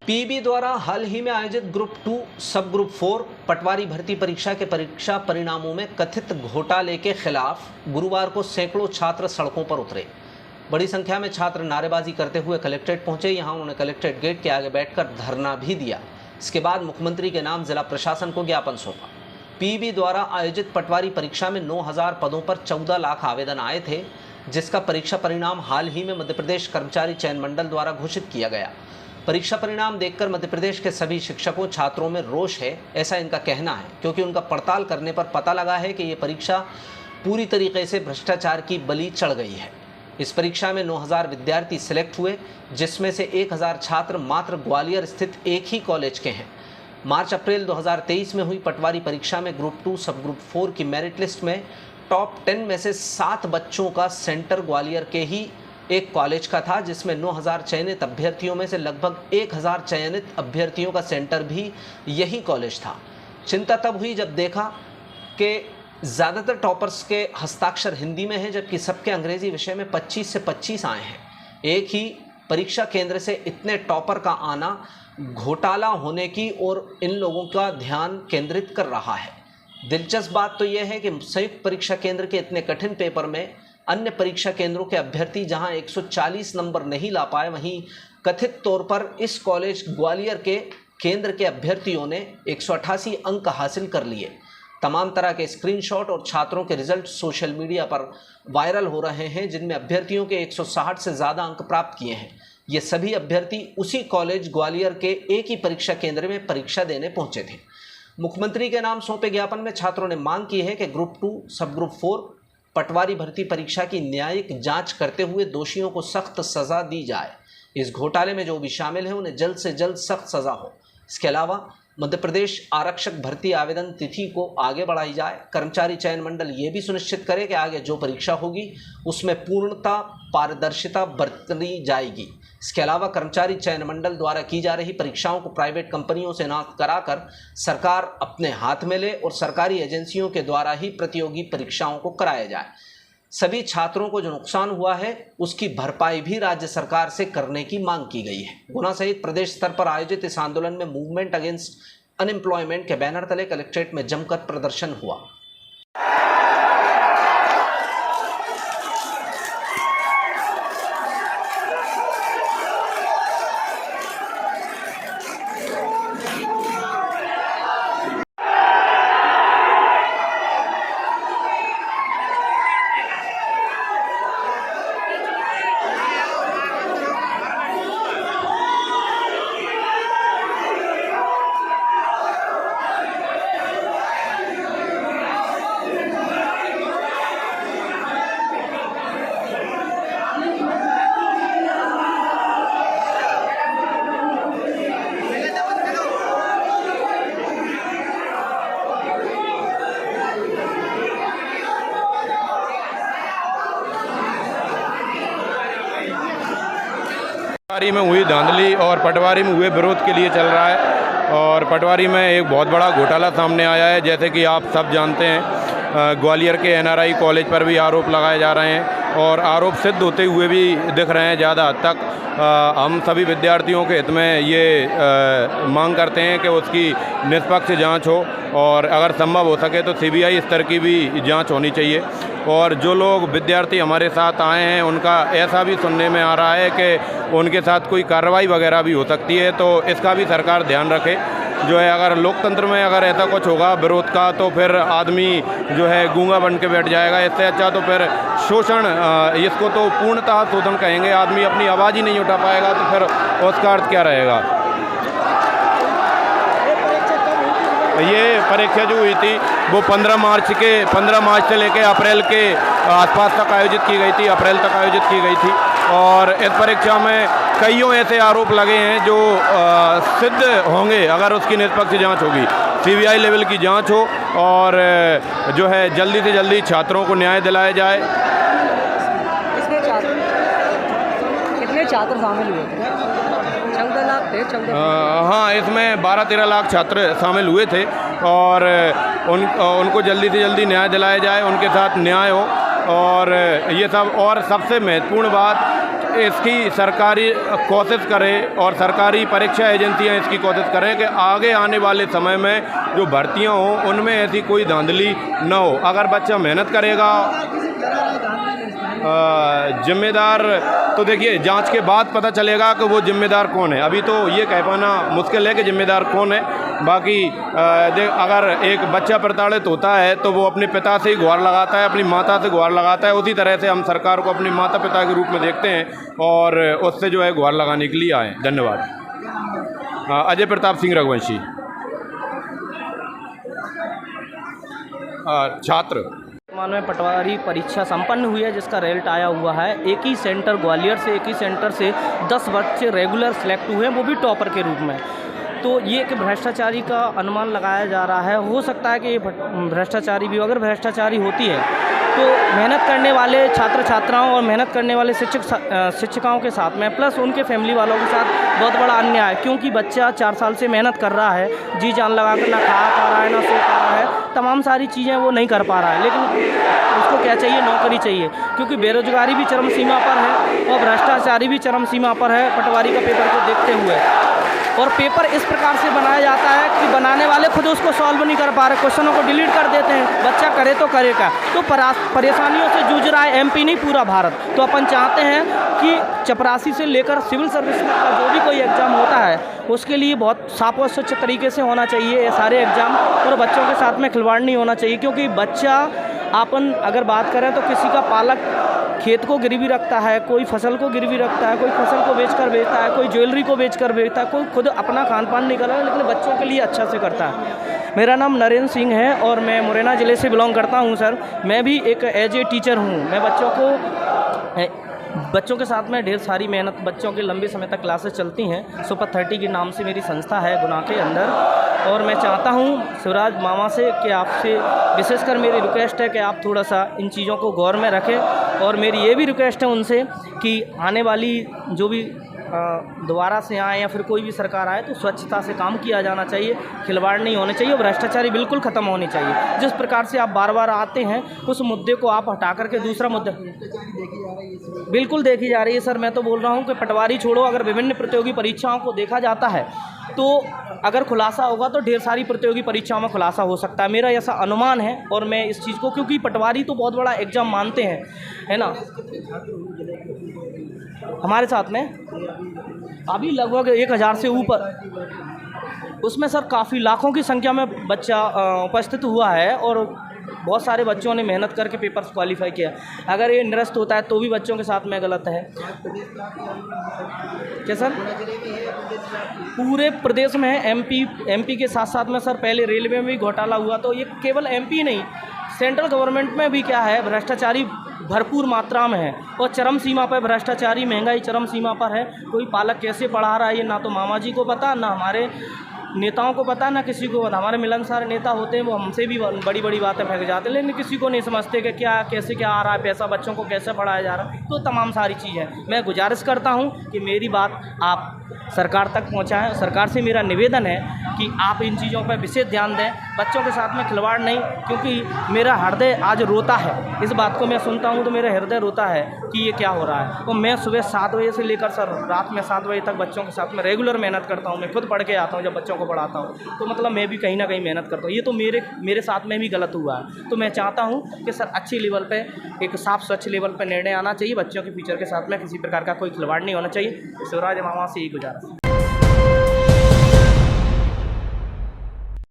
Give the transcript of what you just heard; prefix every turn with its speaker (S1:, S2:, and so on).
S1: PEB द्वारा हाल ही में आयोजित ग्रुप 2 सब ग्रुप 4 पटवारी भर्ती परीक्षा के परीक्षा परिणामों में कथित घोटाले के खिलाफ गुरुवार को सैकड़ों छात्र सड़कों पर उतरे। बड़ी संख्या में छात्र नारेबाजी करते हुए कलेक्ट्रेट पहुंचे। यहां उन्होंने कलेक्ट्रेट गेट के आगे बैठकर धरना भी दिया। इसके बाद मुख्यमंत्री के नाम जिला प्रशासन को ज्ञापन सौंपा। पीईबी द्वारा आयोजित पटवारी परीक्षा में 9000 पदों पर 14 लाख आवेदन आए थे, जिसका परीक्षा परिणाम हाल ही में मध्य प्रदेश कर्मचारी चयन मंडल द्वारा घोषित किया गया। परीक्षा परिणाम देखकर मध्य प्रदेश के सभी शिक्षकों छात्रों में रोष है, ऐसा इनका कहना है, क्योंकि उनका पड़ताल करने पर पता लगा है कि ये परीक्षा पूरी तरीके से भ्रष्टाचार की बलि चढ़ गई है। इस परीक्षा में 9000 विद्यार्थी सिलेक्ट हुए, जिसमें से 1000 छात्र मात्र ग्वालियर स्थित एक ही कॉलेज के हैं। मार्च अप्रैल 2023 में हुई पटवारी परीक्षा में ग्रुप 2 सब ग्रुप 4 की मेरिट लिस्ट में टॉप 10 में से 7 बच्चों का सेंटर ग्वालियर के ही एक कॉलेज का था, जिसमें 9000 चयनित अभ्यर्थियों में से लगभग 1000 चयनित अभ्यर्थियों का सेंटर भी यही कॉलेज था। चिंता तब हुई जब देखा कि ज़्यादातर टॉपर्स के हस्ताक्षर हिंदी में हैं, जबकि सबके अंग्रेजी विषय में 25 से 25 आए हैं। एक ही परीक्षा केंद्र से इतने टॉपर का आना घोटाला होने की ओर इन लोगों का ध्यान केंद्रित कर रहा है। दिलचस्प बात तो यह है कि संयुक्त परीक्षा केंद्र के इतने कठिन पेपर में अन्य परीक्षा केंद्रों के अभ्यर्थी जहां 140 नंबर नहीं ला पाए, वहीं कथित तौर पर इस कॉलेज ग्वालियर के केंद्र के अभ्यर्थियों ने 188 अंक हासिल कर लिए। तमाम तरह के स्क्रीनशॉट और छात्रों के रिजल्ट सोशल मीडिया पर वायरल हो रहे हैं, जिनमें अभ्यर्थियों के 160 से ज़्यादा अंक प्राप्त किए हैं। ये सभी अभ्यर्थी उसी कॉलेज ग्वालियर के एक ही परीक्षा केंद्र में परीक्षा देने पहुंचे थे। मुख्यमंत्री के नाम सौंपे ज्ञापन में छात्रों ने मांग की है कि ग्रुप 2 सब ग्रुप 4 पटवारी भर्ती परीक्षा की न्यायिक जांच करते हुए दोषियों को सख्त सजा दी जाए। इस घोटाले में जो भी शामिल है उन्हें जल्द से जल्द सख्त सजा हो। इसके अलावा मध्य प्रदेश आरक्षक भर्ती आवेदन तिथि को आगे बढ़ाई जाए। कर्मचारी चयन मंडल ये भी सुनिश्चित करे कि आगे जो परीक्षा होगी उसमें पूर्णता पारदर्शिता बरती जाएगी। इसके अलावा कर्मचारी चयन मंडल द्वारा की जा रही परीक्षाओं को प्राइवेट कंपनियों से ना कराकर सरकार अपने हाथ में ले और सरकारी एजेंसियों के द्वारा ही प्रतियोगी परीक्षाओं को कराया जाए। सभी छात्रों को जो नुकसान हुआ है उसकी भरपाई भी राज्य सरकार से करने की मांग की गई है। गुना सहित प्रदेश स्तर पर आयोजित इस आंदोलन में मूवमेंट अगेंस्ट अनएम्प्लॉयमेंट के बैनर तले कलेक्ट्रेट में जमकर प्रदर्शन हुआ।
S2: पटवारी में हुई धांधली और पटवारी में हुए विरोध के लिए चल रहा है और पटवारी में एक बहुत बड़ा घोटाला सामने आया है। जैसे कि आप सब जानते हैं, ग्वालियर के एनआरआई कॉलेज पर भी आरोप लगाए जा रहे हैं और आरोप सिद्ध होते हुए भी दिख रहे हैं। ज़्यादा हद तक हम सभी विद्यार्थियों के हित में ये मांग करते हैं कि उसकी निष्पक्ष जांच हो और अगर संभव हो सके तो सीबीआई स्तर की भी जांच होनी चाहिए। और जो लोग विद्यार्थी हमारे साथ आए हैं उनका ऐसा भी सुनने में आ रहा है कि उनके साथ कोई कार्रवाई वगैरह भी हो सकती है, तो इसका भी सरकार ध्यान रखे। जो है अगर लोकतंत्र में अगर ऐसा कुछ होगा विरोध का तो फिर आदमी जो है गूंगा बन के बैठ जाएगा। इससे अच्छा तो फिर शोषण, इसको तो पूर्णतः शोषण कहेंगे। आदमी अपनी आवाज़ ही नहीं उठा पाएगा तो फिर उसका अर्थ क्या रहेगा। ये परीक्षा जो हुई थी वो 15 मार्च से लेकर अप्रैल के आसपास तक आयोजित की गई थी, अप्रैल तक आयोजित की गई थी। और इस परीक्षा में कईयों ऐसे आरोप लगे हैं जो सिद्ध होंगे अगर उसकी निष्पक्ष जांच होगी, सीबीआई लेवल की जांच हो और जो है जल्दी से जल्दी छात्रों को न्याय दिलाया जाए।
S3: इसमें कितने छात्र शामिल हुए थे? 14 लाख थे? 14?
S2: हाँ, इसमें 12-13 लाख छात्र शामिल हुए थे और उनको जल्दी से जल्दी न्याय दिलाया जाए, उनके साथ न्याय हो। और ये सब, और सबसे महत्वपूर्ण बात इसकी सरकारी कोशिश करे और सरकारी परीक्षा एजेंसियां इसकी कोशिश करें कि आगे आने वाले समय में जो भर्तियां हों उनमें ऐसी कोई धांधली न हो। अगर बच्चा मेहनत करेगा, जिम्मेदार तो देखिए जांच के बाद पता चलेगा कि वो जिम्मेदार कौन है। अभी तो ये कह पाना मुश्किल है कि जिम्मेदार कौन है। बाकी अगर एक बच्चा प्रताड़ित होता है तो वो अपने पिता से ही गुहार लगाता है, अपनी माता से गुहार लगाता है। उसी तरह से हम सरकार को अपने माता पिता के रूप में देखते हैं और उससे जो है गुहार लगाने के लिए आए। धन्यवाद। अजय प्रताप सिंह रघुवंशी, छात्र।
S3: वर्तमान में पटवारी परीक्षा संपन्न हुई है जिसका रिजल्ट आया हुआ है। एक ही सेंटर ग्वालियर से, एक ही सेंटर से 10 बच्चे रेगुलर सेलेक्ट हुए हैं, वो भी टॉपर के रूप में। तो ये एक भ्रष्टाचारी का अनुमान लगाया जा रहा है। हो सकता है कि ये भ्रष्टाचारी भी, अगर भ्रष्टाचारी होती है तो मेहनत करने वाले छात्र छात्राओं और मेहनत करने वाले शिक्षिकाओं के साथ में, प्लस उनके फैमिली वालों के साथ बहुत बड़ा अन्याय है। क्योंकि बच्चा 4 साल से मेहनत कर रहा है, जी जान लगा कर, ना खा पा रहा है, ना सो पा रहा है, तमाम सारी चीज़ें वो नहीं कर पा रहा है। लेकिन उसको क्या चाहिए? नौकरी चाहिए। क्योंकि बेरोजगारी भी चरम सीमा पर है और भ्रष्टाचारी भी चरम सीमा पर है पटवारी का पेपर को देखते हुए। और पेपर इस प्रकार से बनाया जाता है कि बनाने वाले खुद उसको सॉल्व नहीं कर पा रहे, क्वेश्चनों को डिलीट कर देते हैं। बच्चा करे तो करे क्या? तो परेशानियों से जूझ रहा है एमपी नहीं, पूरा भारत। तो अपन चाहते हैं कि चपरासी से लेकर सिविल सर्विस का जो भी कोई एग्ज़ाम होता है उसके लिए बहुत साफ और स्वच्छ तरीके से होना चाहिए ये सारे एग्ज़ाम, और बच्चों के साथ में खिलवाड़ नहीं होना चाहिए। क्योंकि बच्चा, अपन अगर बात करें तो किसी का पालक खेत को गिरवी रखता है, कोई फसल को गिरवी रखता है, कोई फसल को बेचकर बेचता है, कोई ज्वेलरी को बेचकर बेचता है, कोई खुद अपना खान पान नहीं कर रहा है, लेकिन बच्चों के लिए अच्छा से करता है। मेरा नाम नरेंद्र सिंह है और मैं मुरैना ज़िले से बिलोंग करता हूं सर। मैं भी एक एज ए टीचर हूं। मैं बच्चों के साथ में ढेर सारी मेहनत, बच्चों के लंबे समय तक क्लासेस चलती हैं। सुपर 30 के नाम से मेरी संस्था है गुना के अंदर। और मैं चाहता हूं शिवराज मामा से कि आपसे विशेषकर मेरी रिक्वेस्ट है कि आप थोड़ा सा इन चीज़ों को गौर में रखें। और मेरी ये भी रिक्वेस्ट है उनसे कि आने वाली जो भी दोबारा से आए या फिर कोई भी सरकार आए तो स्वच्छता से काम किया जाना चाहिए, खिलवाड़ नहीं होने चाहिए, भ्रष्टाचारी बिल्कुल ख़त्म होनी चाहिए। जिस प्रकार से आप बार बार आते हैं उस मुद्दे को आप हटा करके दूसरा मुद्दा बिल्कुल देखी जा रही है सर। मैं तो बोल रहा हूँ कि पटवारी छोड़ो, अगर विभिन्न प्रतियोगी परीक्षाओं को देखा जाता है तो अगर खुलासा होगा तो ढेर सारी प्रतियोगी परीक्षाओं में खुलासा हो सकता है, मेरा ऐसा अनुमान है। और मैं इस चीज़ को, क्योंकि पटवारी तो बहुत बड़ा एग्ज़ाम मानते हैं, है ना। हमारे साथ में अभी लगभग 1000 से ऊपर, उसमें सर काफ़ी लाखों की संख्या में बच्चा उपस्थित हुआ है और बहुत सारे बच्चों ने मेहनत करके पेपर क्वालिफाई किया। अगर ये निरस्त होता है तो भी बच्चों के साथ में गलत है। क्या सर? पूरे प्रदेश में है। एमपी के साथ साथ में सर पहले रेलवे में भी घोटाला हुआ, तो ये केवल एमपी नहीं, सेंट्रल गवर्नमेंट में भी क्या है, भ्रष्टाचारी भरपूर मात्रा में है और चरम सीमा पर भ्रष्टाचारी, महंगाई चरम सीमा पर है। कोई पालक कैसे पढ़ा रहा है ये ना तो मामा जी को पता, ना हमारे नेताओं को पता, ना किसी को पता। हमारे मिलनसार नेता होते हैं वो हमसे भी बड़ी बड़ी बातें फेंक जाते हैं, लेकिन किसी को नहीं समझते कि क्या कैसे क्या आ रहा है पैसा, बच्चों को कैसे पढ़ाया जा रहा है। तो तमाम सारी चीज़ें मैं गुजारिश करता हूं कि मेरी बात आप सरकार तक पहुंचाएं। सरकार से मेरा निवेदन है कि आप इन चीज़ों पर विशेष ध्यान दें, बच्चों के साथ में खिलवाड़ नहीं। क्योंकि मेरा हृदय आज रोता है, इस बात को मैं सुनता हूँ तो मेरा हृदय रोता है कि ये क्या हो रहा है। तो मैं सुबह 7 बजे से लेकर सर रात में 7 बजे तक बच्चों के साथ में रेगुलर मेहनत करता हूँ। मैं खुद पढ़ के आता हूँ जब बच्चों को पढ़ाता हूँ, तो मतलब मैं भी कहीं ना कहीं मेहनत करता हूँ। ये तो मेरे साथ में भी गलत हुआ है। तो मैं चाहता हूँ कि सर अच्छी लेवल पे, एक साफ स्वच्छ लेवल पे निर्णय आना चाहिए। बच्चों के फ्यूचर के साथ में किसी प्रकार का कोई खिलवाड़ नहीं होना चाहिए। शिवराज मामा से यही गुजारिश।